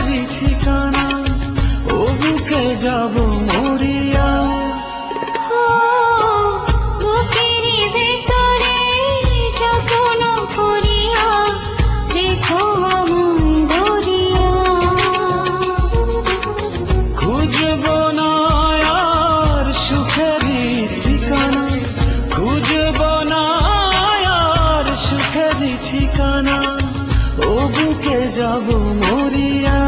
সুখেরই ঠিকানা, ও বুকে যাব মরিয়া। বুকেরই ভেতরে যত্ন করিয়া রেখো আমায় ধরিয়া। খুঁজব না আর সুখেরই ঠিকানা, খুঁজব না আর সুখেরই ঠিকানা, ও বুকে যাব মরিয়া।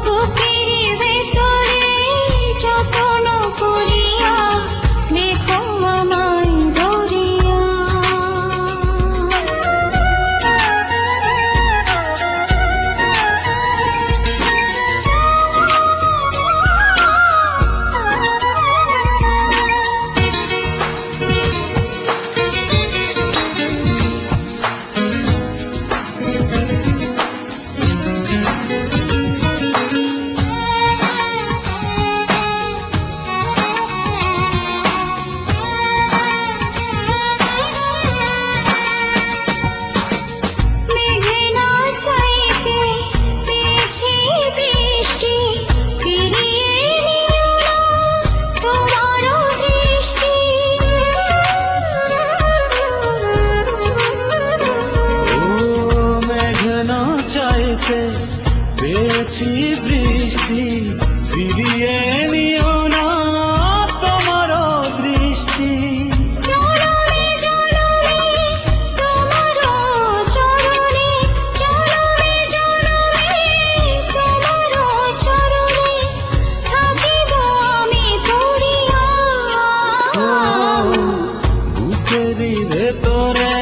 বুকেরই ভেতরে যত্ন করিয়া রেখো আমায় ধরিয়া। পেয়েছি বৃষ্টি, ফিরিয়ে নিও না তোমার দৃষ্টি। চরণে চরণে তোমার চরণে, চরণে চরণে তোমার চরণে থাকিব আমি পড়িয়া। বুকেরই ভেতরে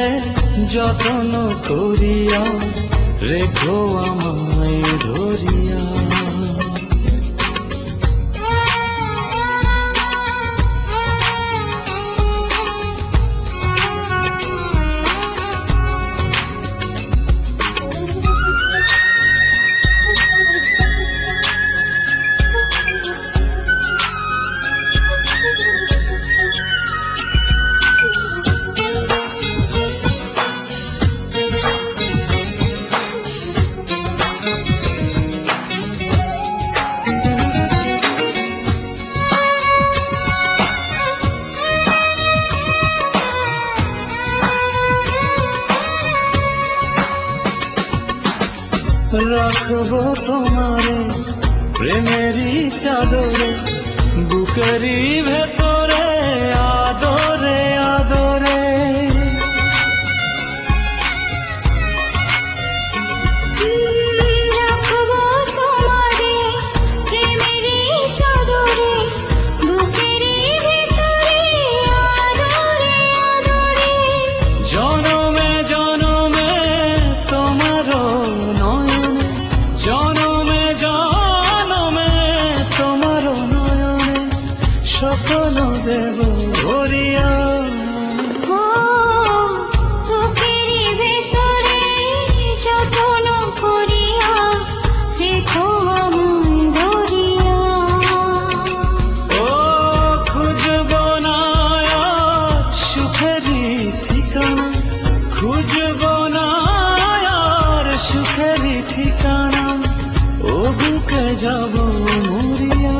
যত্ন করিয়া রেখো আমায় ধরিয়া। রাখবো তোমারে প্রেমেরই চাদরে, বুকেরই ভেতরে আদরে আদরে। রাখবো তোমারে প্রেমেরই চাদরে, বুকেরই ভেতরে আদরে আদরে। জনমে জনমে তোমার নয়নে, জনমে জনমে তোমার নয়নে স্বপ্ন দেব ভরিয়া। বুকেরই ভেতরে যত্ন করিয়া রেখো আমায় ধরিয়া। ও খুঁজব না আর সুখেরই ঠিকানা, খুঁজব না আর সুখেরই ঠিকানা, ও বুকে যাব মরিয়া।